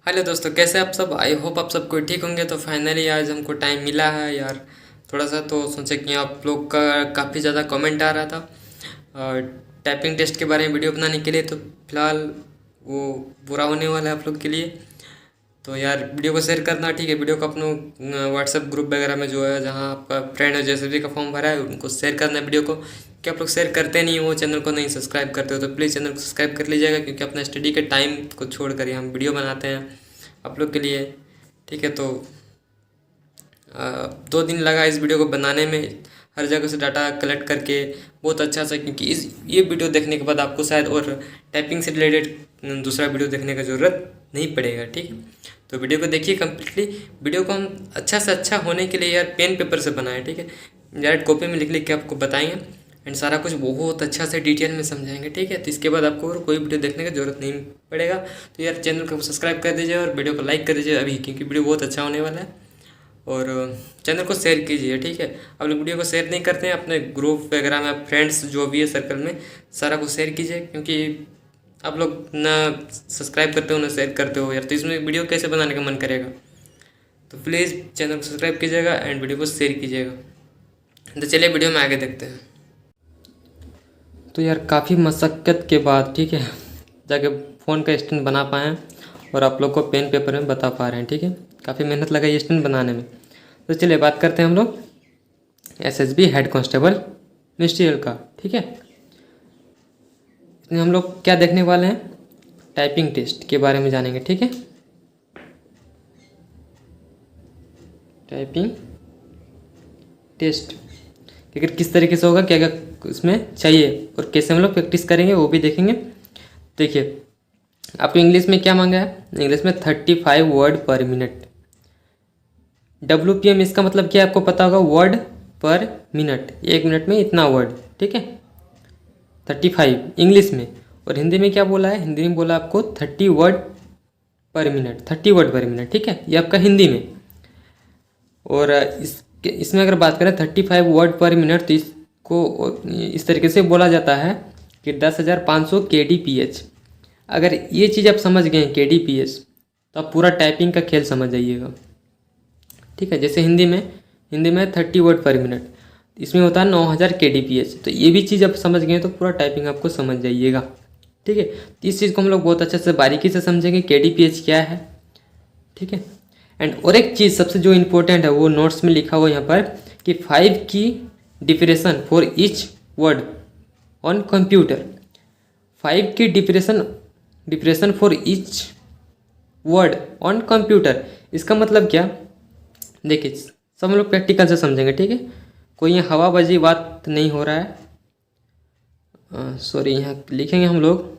Hello दोस्तों, कैसे आप सब। आई होप आप सबको ठीक होंगे। तो फाइनली आज हमको टाइम मिला है यार थोड़ा सा, तो सोचे कि आप लोग का काफ़ी ज़्यादा कमेंट आ रहा था टाइपिंग टेस्ट के बारे में वीडियो बनाने के लिए। तो फिलहाल वो बुरा होने वाला है आप लोग के लिए। तो यार वीडियो को शेयर करना, ठीक है। वीडियो को अपने व्हाट्सएप ग्रुप वगैरह में जो है, जहाँ आपका फ्रेंड है जैसे भी का फॉर्म भरा है, उनको शेयर करना है वीडियो को। कि आप लोग शेयर करते नहीं हो, चैनल को नहीं सब्सक्राइब करते हो, तो प्लीज़ चैनल को सब्सक्राइब कर लीजिएगा। क्योंकि अपना स्टडी के टाइम को छोड़ कर हम वीडियो बनाते हैं आप लोग के लिए, ठीक है। तो 2 दिन लगा इस वीडियो को बनाने में, हर जगह से डाटा कलेक्ट करके बहुत अच्छा सा। क्योंकि इस ये वीडियो देखने के बाद आपको शायद और टाइपिंग से रिलेटेड दूसरा वीडियो देखने का ज़रूरत नहीं पड़ेगा, ठीक है। तो वीडियो को देखिए कम्प्लीटली। वीडियो को हम अच्छा से अच्छा होने के लिए यार पेन पेपर से बनाए, ठीक है। डायरेक्ट कॉपी में लिख लिख के आपको बताएंगे एंड सारा कुछ बहुत अच्छा से डिटेल में समझाएंगे, ठीक है। तो इसके बाद आपको और कोई वीडियो देखने की ज़रूरत नहीं पड़ेगा। तो यार चैनल को सब्सक्राइब कर दीजिए और वीडियो को लाइक कर दीजिए अभी, क्योंकि वीडियो बहुत अच्छा होने वाला है। और चैनल को शेयर कीजिए, ठीक है। आप लोग वीडियो को शेयर नहीं करते हैं अपने ग्रुप वगैरह में, फ्रेंड्स जो भी है सर्कल में, सारा को शेयर कीजिए। क्योंकि आप लोग ना सब्सक्राइब करते हो ना शेयर करते हो यार, तो इसमें वीडियो कैसे बनाने का मन करेगा। तो प्लीज़ चैनल को सब्सक्राइब कीजिएगा एंड वीडियो को शेयर कीजिएगा। तो चलिए वीडियो में आगे देखते हैं। तो यार काफ़ी मशक्क़त के बाद, ठीक है, जाके फ़ोन का स्टैंड बना पाए हैं और आप लोग को पेन पेपर में बता पा रहे हैं, ठीक है। काफ़ी मेहनत लगा ये स्टैंड बनाने में। तो चलिए बात करते हैं हम लोग एसएसबी हेड कांस्टेबल मिनिस्ट्रियल का, ठीक है। इसमें हम लोग क्या देखने वाले हैं, टाइपिंग टेस्ट के बारे में जानेंगे, ठीक है। टाइपिंग टेस्ट अगर किस तरीके से होगा, क्या क्या इसमें चाहिए और कैसे हम लोग प्रैक्टिस करेंगे वो भी देखेंगे। देखिए आपको इंग्लिश में क्या मांगा है, इंग्लिश में 35 वर्ड पर मिनट। WPM इसका मतलब क्या है आपको पता होगा, वर्ड पर मिनट, 1 मिनट में इतना वर्ड, ठीक है। 35 इंग्लिश में। और हिंदी में क्या बोला है, हिंदी में बोला आपको 30 वर्ड पर मिनट, 30 वर्ड पर मिनट, ठीक है। ये आपका हिंदी में। और इसमें अगर बात करें 35 वर्ड पर मिनट, तो इसको इस तरीके से बोला जाता है कि 10,500 kDPH। अगर ये चीज़ आप समझ गए kDPH, तो आप पूरा टाइपिंग का खेल समझ जाइएगा, ठीक है। जैसे हिंदी में 30 वर्ड पर मिनट, इसमें होता है 9,000 kDPH। तो ये भी चीज़ आप समझ गए तो पूरा टाइपिंग आपको समझ जाइएगा, ठीक है। तो इस चीज़ को हम लोग बहुत अच्छे से बारीकी से समझेंगे kDPH क्या है, ठीक है। एंड और एक चीज़ सबसे जो इम्पोर्टेंट है, वो नोट्स में लिखा हुआ यहाँ पर कि 5 key depression for each word on computer. 5 key depression for each word on computer. इसका मतलब क्या, देखिए सब हम लोग प्रैक्टिकल से समझेंगे, ठीक है। कोई यहाँ हवाबाजी बात नहीं हो रहा है। सॉरी, यहाँ लिखेंगे हम लोग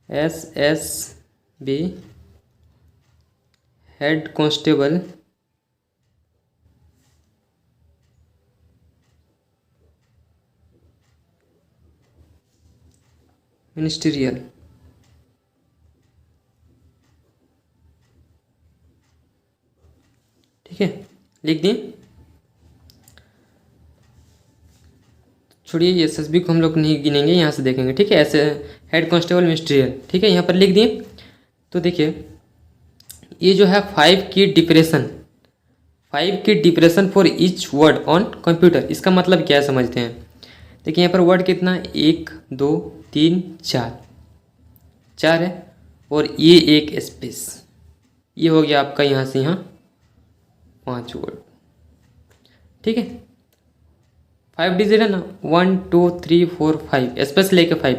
SSB हेड कांस्टेबल मिनिस्ट्रियल, ठीक है। लिख दिए, छोड़िए ये एसएसबी को हम लोग नहीं गिनेंगे, यहाँ से देखेंगे, ठीक है। ऐसे हेड कांस्टेबल मिनिस्ट्रियल, ठीक है, यहाँ पर लिख दिए। तो देखिए ये जो है 5 की depression for each word on computer, इसका मतलब क्या है समझते हैं। देखिए यहाँ पर वर्ड कितना, 1 2 3 4 है, और ये एक स्पेस, ये हो गया आपका यहाँ से यहाँ 5 वर्ड, ठीक है। 5 डिजिट है ना, 1 2 3 4 5, स्पेस लेके 5।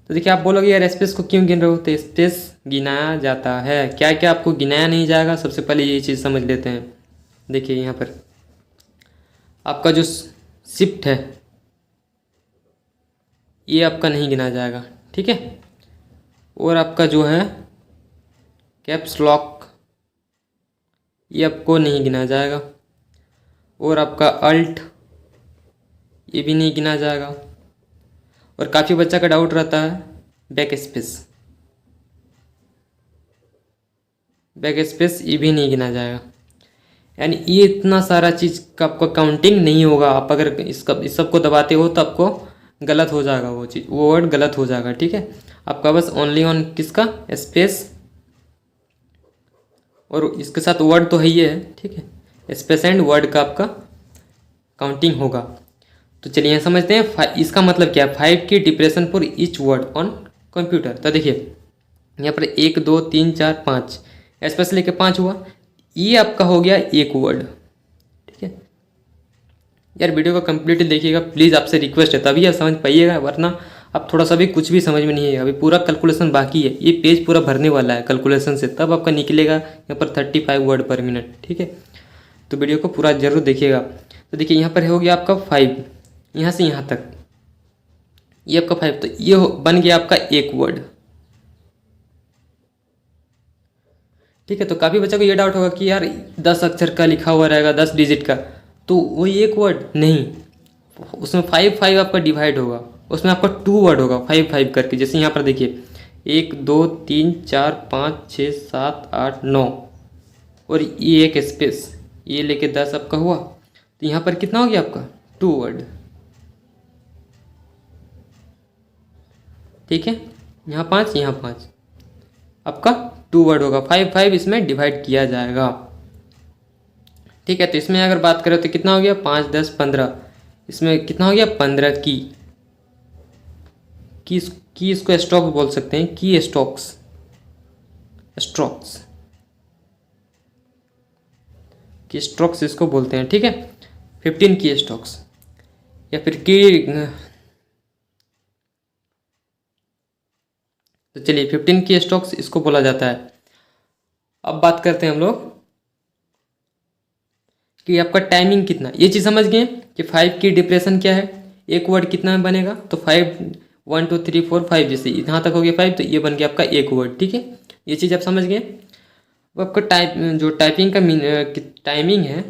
तो देखिए आप बोलोगे यार स्पेस को क्यों गिन रहे हो, तो स्पेस गिनाया जाता है। क्या क्या आपको गिनाया नहीं जाएगा, सबसे पहले ये चीज़ समझ लेते हैं। देखिए यहाँ पर आपका जो शिफ्ट है ये आपका नहीं गिना जाएगा, ठीक है। और आपका जो है कैप्स लॉक, ये आपको नहीं गिना जाएगा। और आपका अल्ट, ये भी नहीं गिना जाएगा। और काफ़ी बच्चा का डाउट रहता है बैक स्पेस, ये भी नहीं गिना जाएगा। यानी ये इतना सारा चीज़ का आपको काउंटिंग नहीं होगा। आप अगर इस सबको दबाते हो तो आपको गलत हो जाएगा, वो चीज़, वो वर्ड गलत हो जाएगा, ठीक है। आपका बस ओनली ऑन किसका, स्पेस और इसके साथ वर्ड तो है ही है, ठीक है, स्पेस एंड वर्ड का आपका काउंटिंग होगा। तो चलिए यहाँ समझते हैं इसका मतलब क्या है, 5 की depression for each word on computer. तो देखिए यहाँ पर 1 2 3 4 5 स्पेस लेके 5 हुआ, ये आपका हो गया एक वर्ड, ठीक है। यार वीडियो को कंप्लीटली देखिएगा प्लीज़, आपसे रिक्वेस्ट है, तभी आप समझ पाइएगा, वरना आप थोड़ा सा भी कुछ भी समझ में नहीं है। अभी पूरा कैलकुलेशन बाकी है, ये पेज पूरा भरने वाला है कैलकुलेशन से, तब आपका निकलेगा यहाँ पर 35 वर्ड पर मिनट, ठीक है। तो वीडियो को पूरा जरूर देखिएगा। तो देखिए यहाँ पर हो गया आपका 5, यहाँ से यहाँ तक ये आपका 5, तो ये बन गया आपका एक वर्ड, ठीक है। तो काफ़ी बच्चों को ये डाउट होगा कि यार 10 अक्षर का लिखा हुआ रहेगा, 10 डिजिट का, तो वही एक वर्ड नहीं, उसमें 5 5 आपका डिवाइड होगा, उसमें आपका 2 वर्ड होगा 5 5 करके। जैसे यहाँ पर देखिए 1 2 3 4 5 6 7 8 9 और ये एक स्पेस, ये लेके 10 आपका हुआ, तो यहाँ पर कितना हो गया आपका 2 वर्ड, ठीक है। यहाँ 5 यहाँ 5 आपका 2 वर्ड होगा, 5 5 इसमें डिवाइड किया जाएगा, ठीक है। तो इसमें अगर बात करें तो कितना हो गया 5 10 15, इसमें कितना हो गया 15 की इसको स्टॉक बोल सकते हैं, की स्टॉक्स स्ट्रोक्स की स्ट्रोक्स इसको बोलते हैं, ठीक है। 15 की स्टॉक्स या फिर की, तो चलिए 15 की स्टॉक्स इसको बोला जाता है। अब बात करते हैं हम लोग कि आपका टाइमिंग कितना, ये चीज़ समझ गए कि 5 की डिप्रेशन क्या है, एक वर्ड कितना में बनेगा, तो 5 1 2 3 4 5, जैसे यहाँ तक हो गया 5, तो ये बन गया आपका एक वर्ड, ठीक है। ये चीज़ आप समझ गए। अब आपका जो टाइपिंग का टाइमिंग है,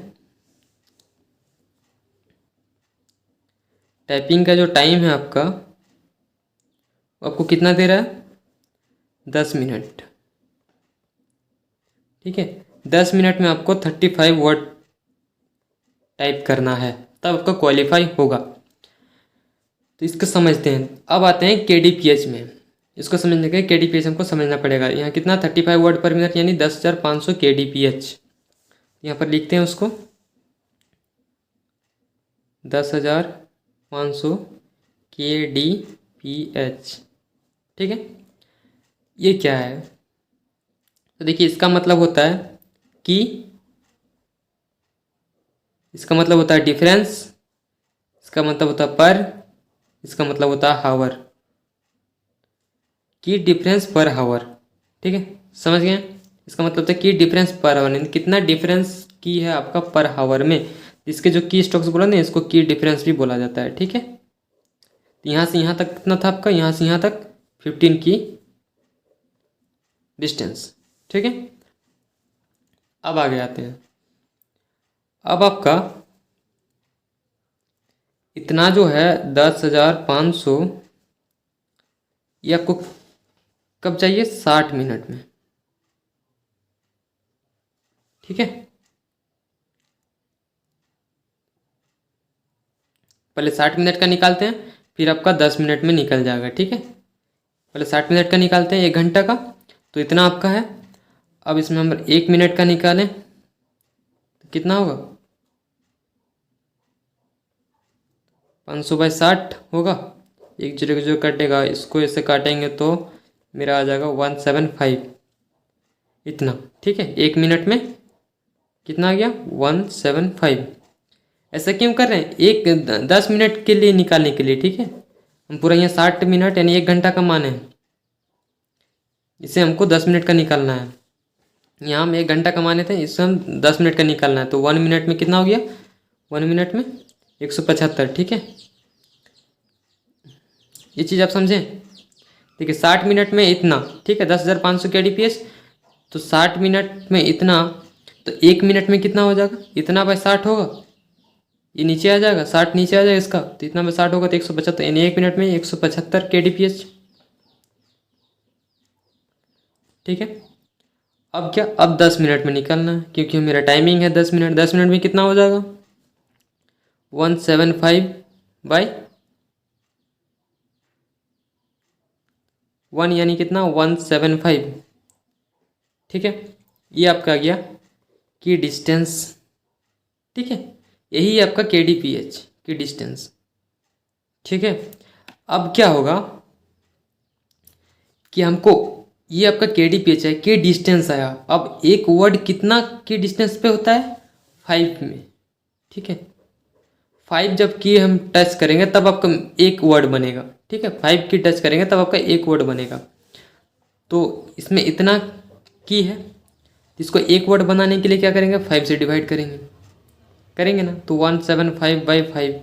टाइपिंग का जो टाइम है आपका, आपको कितना दे रहा है 10 मिनट, ठीक है। 10 मिनट में आपको 35 वर्ड टाइप करना है, तब आपका क्वालिफाई होगा। तो इसको समझते हैं। अब आते हैं KDPH में, इसको समझने के KDPH हमको समझना पड़ेगा। यहाँ कितना 35 वर्ड पर मिनट यानी 10,500 KDPH, यहाँ पर लिखते हैं उसको 10,500 KDPH, ठीक है। ये क्या है, तो देखिए इसका मतलब होता है कि, इसका मतलब होता है डिफरेंस, इसका मतलब होता है पर, इसका मतलब होता है हावर, की डिफरेंस पर हावर, ठीक है, समझ गए। इसका मतलब था की डिफरेंस पर हावर, कितना डिफरेंस की है आपका पर हावर में, इसके जो की स्टॉक्स बोला ना, इसको की डिफरेंस भी बोला जाता है, ठीक है। यहाँ से यहाँ तक कितना था आपका, यहाँ से यहाँ तक 15 की डिस्टेंस, ठीक है। अब आगे आते हैं। अब आपका इतना जो है 10,500, ये आपको कब चाहिए 60 मिनट में, ठीक है। पहले 60 मिनट का निकालते हैं, फिर आपका 10 मिनट में निकल जाएगा, ठीक है। पहले 60 मिनट का निकालते हैं, 1 घंटा का, तो इतना आपका है। अब इसमें हम 1 मिनट का निकालें तो कितना होगा 500/60 होगा, 1 0 0 कटेगा, इसको ऐसे काटेंगे तो मेरा आ जाएगा 175, इतना, ठीक है। 1 मिनट में कितना आ गया 175। ऐसा क्यों कर रहे हैं, 10 मिनट के लिए निकालने के लिए, ठीक है। हम पूरा यहाँ 60 मिनट यानी 1 घंटा का माने हैं, इसे हमको 10 मिनट का निकालना है। यहाँ हम 1 घंटा का माने थे, इससे हम 10 मिनट का निकालना है, तो 1 मिनट में कितना हो गया 1 मिनट में 175, ठीक है। ये चीज़ आप समझें, ठीक है। 60 मिनट में इतना, ठीक है, 10,500 KDPH, तो 60 मिनट में इतना, तो 1 मिनट में कितना हो जाएगा, इतना बाय 60 होगा, ये नीचे आ जाएगा, 60 नीचे आ जाएगा इसका, तो इतना बाय 60 होगा तो 175, यानी 1 मिनट में 175 KDPH, ठीक है। अब क्या, अब 10 मिनट में निकलना है, क्योंकि मेरा टाइमिंग है 10 मिनट। 10 मिनट में कितना हो जाएगा 175/1 यानी कितना 175, ठीक है। ये आपका आ गया की डिस्टेंस, ठीक है, यही आपका KDPH की डिस्टेंस, ठीक है। अब क्या होगा कि हमको ये आपका KDPH है, की डिस्टेंस आया। अब एक वर्ड कितना की डिस्टेंस पे होता है, 5 में, ठीक है। 5 जब की हम टच करेंगे तब आपका एक वर्ड बनेगा, ठीक है। 5 की टच करेंगे तब आपका एक वर्ड बनेगा। तो इसमें इतना की है, इसको एक वर्ड बनाने के लिए क्या करेंगे, 5 से डिवाइड करेंगे, करेंगे ना। तो 175/5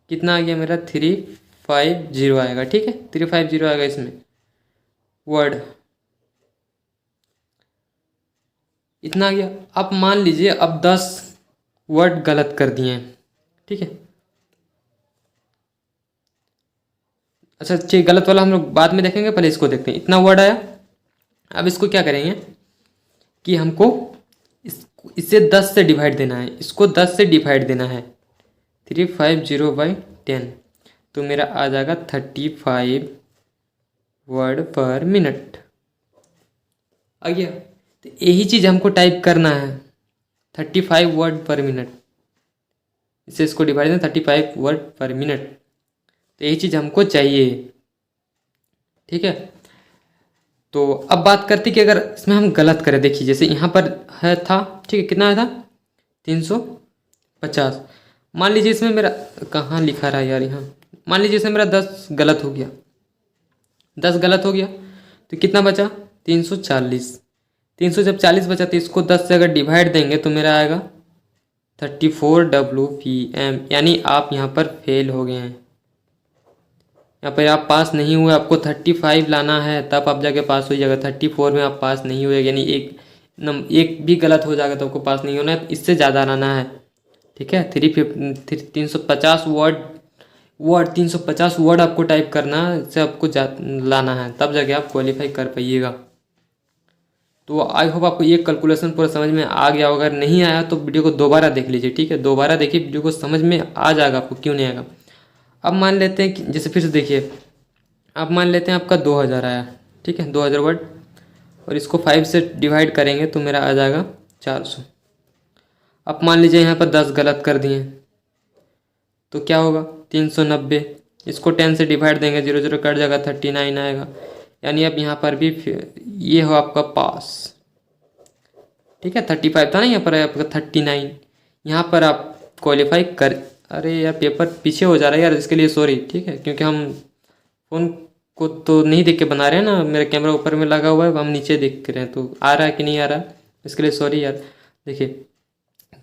कितना आ गया मेरा, 350 आएगा, ठीक है। 350 आएगा इसमें वर्ड, इतना आ गया। अब मान लीजिए अब 10 वर्ड गलत कर दिए हैं, ठीक है। अच्छा ठीक, गलत वाला हम लोग बाद में देखेंगे, पहले इसको देखते हैं। इतना वर्ड आया, अब इसको क्या करेंगे कि हमको इससे 10 से डिवाइड देना है, इसको 10 से डिवाइड देना है। 350/10 तो मेरा आ जाएगा 35 वर्ड पर मिनट आ गया। तो यही चीज़ हमको टाइप करना है, 35 वर्ड पर मिनट। इससे इसको डिवाइड दें 35 वर्ड पर मिनट, तो यही चीज़ हमको चाहिए, ठीक है। तो अब बात करते कि अगर इसमें हम गलत करें, देखिए जैसे यहाँ पर है था, ठीक है, कितना आया था 350। मान लीजिए इसमें मेरा कहाँ लिखा रहा है यार, यहाँ मान लीजिए इसमें मेरा 10 गलत हो गया, 10 गलत हो गया, तो कितना बचा 340। 300 जब 40 बचा तो इसको 10 से अगर डिवाइड देंगे तो मेरा आएगा 34 WPM, यानी आप यहाँ पर फेल हो गए हैं। यहाँ पर आप पास नहीं हुए, आपको 35 लाना है तब आप जाके पास हो जाएगा। 34 में आप पास नहीं हुए, यानी एक भी गलत हो जाएगा तो आपको पास नहीं होना है, इससे ज़्यादा लाना है, ठीक है। 350 वर्ड 350 वर्ड आपको टाइप करना है, इससे आपको लाना है, तब जाके आप क्वालिफाई कर पाइएगा। तो आई होप आपको ये कैलकुलेशन पूरा समझ में आ गया। अगर नहीं आया तो वीडियो को दोबारा देख लीजिए, ठीक है। दोबारा देखिए, वीडियो को समझ में आ जाएगा आपको, क्यों नहीं आएगा। अब मान लेते हैं कि जैसे फिर से देखिए, अब मान लेते हैं आपका 2000 आया, ठीक है, 2000 वर्ड, और इसको 5 से डिवाइड करेंगे तो मेरा आ जाएगा 400। अब मान लीजिए यहाँ पर 10 गलत कर दिए तो क्या होगा 390, इसको 10 से डिवाइड देंगे, 0 0 कट जाएगा, 39 आएगा, यानी अब यहाँ पर भी ये हो आपका पास, ठीक है। 35 था ना, यहाँ पर आपका 39, यहाँ पर आप क्वालिफाई कर। अरे यार पेपर पीछे हो जा रहा है यार, इसके लिए सॉरी, ठीक है, क्योंकि हम फ़ोन को तो नहीं देख के बना रहे हैं ना, मेरा कैमरा ऊपर में लगा हुआ है, हम नीचे देख रहे हैं, तो आ रहा है कि नहीं आ रहा, इसके लिए सॉरी यार। देखिए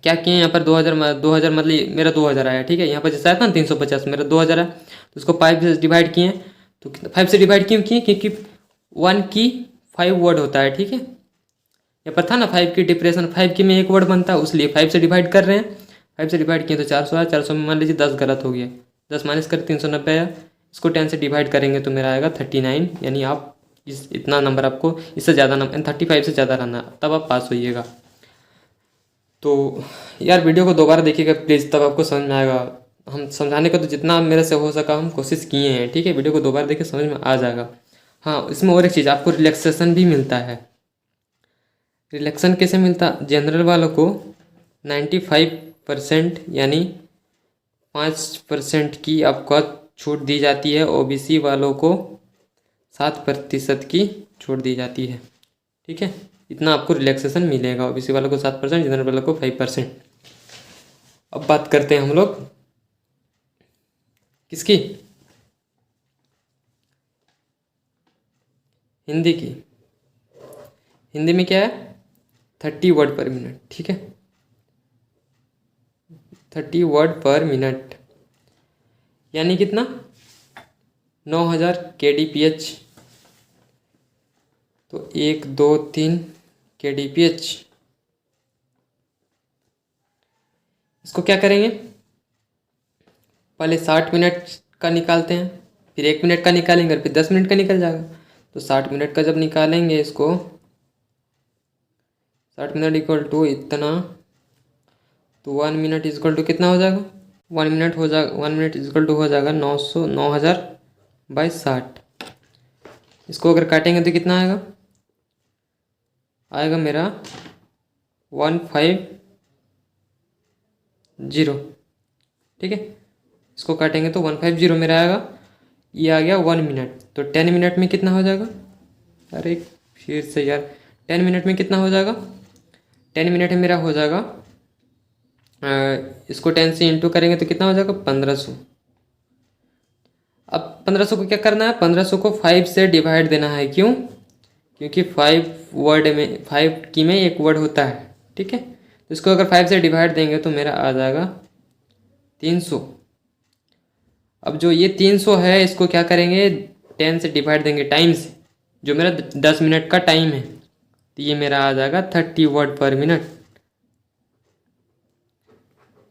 क्या किए यहाँ पर 2000 मतलब मेरा 2000 आया, ठीक है। यहाँ पर जैसा आया था ना 350, मेरा 2000 आया, तो उसको 5 से डिवाइड किए, तो 5 से डिवाइड क्यों किए, क्योंकि 1 की 5 वर्ड होता है, ठीक है। यहाँ पर था ना 5 की डिप्रेशन, 5 की में एक वर्ड बनता है, इसलिए 5 से डिवाइड कर रहे हैं। 5 से डिवाइड किए तो 400 आया, 400 में मान लीजिए 10 गलत हो गया, 10 माइनस कर 390 आया, इसको 10 से डिवाइड करेंगे तो मेरा आएगा 39, यानी आप इतना नंबर, आपको इससे ज़्यादा नंबर 35 से ज़्यादा रहना, तब आप पास होइएगा। तो यार वीडियो को दोबारा देखिएगा प्लीज़, तब आपको समझ में आएगा। हम समझाने का तो जितना मेरे से हो सका हम कोशिश किए हैं, ठीक है। वीडियो को दोबारा देखिए, समझ में आ जाएगा। हाँ, इसमें और एक चीज़, आपको रिलैक्सेशन भी मिलता है। रिलैक्सेशन कैसे मिलता, जनरल वालों को 95% यानी 5% की आपको छूट दी जाती है, OBC वालों को 7% की छूट दी जाती है, ठीक है। इतना आपको रिलैक्सेशन मिलेगा, OBC वालों को 7%, जनरल वालों को 5%। अब बात करते हैं हम लोग किसकी, हिंदी की। हिंदी में क्या है 30 वर्ड पर मिनट, ठीक है, 30 वर्ड पर मिनट, यानी कितना 9000 KDPH। तो 1 2 3 KDPH, इसको क्या करेंगे, पहले 60 मिनट का निकालते हैं, फिर 1 मिनट का निकालेंगे, और फिर 10 मिनट का निकल जाएगा। तो 60 मिनट का जब निकालेंगे इसको, 60 मिनट इक्वल टू इतना, तो 1 मिनट इक्वल टू कितना हो जाएगा, 1 मिनट हो जाएगा, 1 मिनट इक्वल टू हो जाएगा 9000/60। इसको अगर काटेंगे तो कितना आएगा आएगा मेरा 150। ठीक है, इसको काटेंगे तो 150 मेरा आएगा। ये आ गया 1 मिनट। तो 10 मिनट में कितना हो जाएगा? अरे फिर से यार, 10 मिनट में कितना हो जाएगा? 10 मिनट में मेरा हो जाएगा, इसको 10 से इंटू करेंगे तो कितना हो जाएगा? 1500। अब 1500 को क्या करना है? 1500 को 5 से डिवाइड देना है। क्यों? क्योंकि 5 वर्ड में, 5 की में एक वर्ड होता है। ठीक है, तो इसको अगर 5 से डिवाइड देंगे तो मेरा आ जाएगा 300। अब जो ये 300 है, इसको क्या करेंगे? 10 से डिवाइड देंगे टाइम से, जो मेरा 10 मिनट का टाइम है, तो ये मेरा आ जाएगा 30 वर्ड पर मिनट।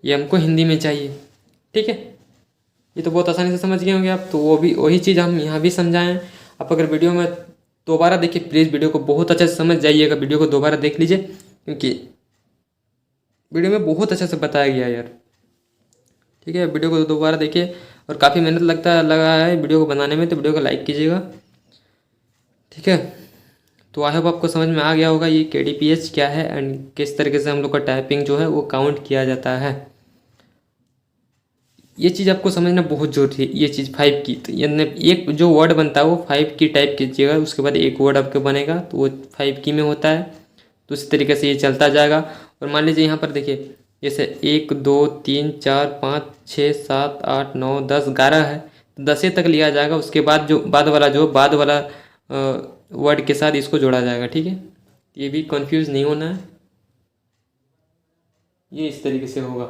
ये हमको हिंदी में चाहिए। ठीक है, ये तो बहुत आसानी से समझ गए होंगे आप। तो वो भी वही चीज़ हम यहाँ भी समझाएं। आप अगर वीडियो में दोबारा देखिए, प्लीज़ वीडियो को बहुत अच्छे से समझ जाइएगा। वीडियो को दोबारा देख लीजिए, क्योंकि वीडियो में बहुत अच्छे से बताया गया यार। ठीक है, वीडियो को दोबारा देखिए। और काफ़ी मेहनत लगा है वीडियो को बनाने में, तो वीडियो को लाइक कीजिएगा। ठीक है, तो आई होप आपको समझ में आ गया होगा ये KDPH क्या है एंड किस तरीके से हम लोग का टाइपिंग जो है वो काउंट किया जाता है। ये चीज़ आपको समझना बहुत जरूरी है। ये चीज़ 5 की, तो यानी एक जो वर्ड बनता है वो 5 की टाइप कीजिएगा, उसके बाद एक वर्ड आपके बनेगा तो वो 5 की में होता है। तो इस तरीके से ये चलता जाएगा। और मान लीजिए यहाँ पर देखिए, जैसे 1 2 3 4 5 6 7 8 9 10 11 है, तो 10 तक लिया जाएगा। उसके बाद जो बाद वाला वर्ड के साथ इसको जोड़ा जाएगा। ठीक है, ये भी कंफ्यूज नहीं होना है, ये इस तरीके से होगा।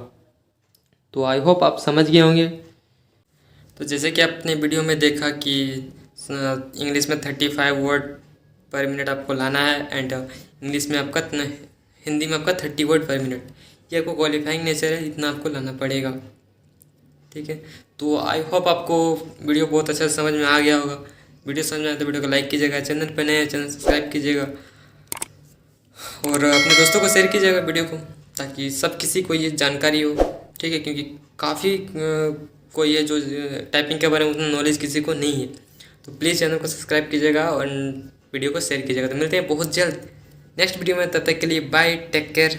तो आई होप आप समझ गए होंगे। तो जैसे कि आपने वीडियो में देखा कि इंग्लिश में 35 वर्ड पर मिनट आपको लाना है एंड इंग्लिश में आपका हिंदी में आपका 30 वर्ड पर मिनट। ये आपको क्वालिफाइंग नेचर है, इतना आपको लाना पड़ेगा। ठीक है, तो आई होप आपको वीडियो बहुत अच्छा समझ में आ गया होगा। वीडियो समझ में आए तो वीडियो को लाइक कीजिएगा, चैनल पर नए हैं चैनल सब्सक्राइब कीजिएगा और अपने दोस्तों को शेयर कीजिएगा वीडियो को, ताकि सब किसी को ये जानकारी हो। ठीक है, क्योंकि काफ़ी कोई है जो टाइपिंग के बारे में उतना नॉलेज किसी को नहीं है। तो प्लीज़ चैनल को सब्सक्राइब कीजिएगा और वीडियो को शेयर कीजिएगा। तो मिलते हैं बहुत जल्द नेक्स्ट वीडियो में, तब तक के लिए बाय, टेक केयर।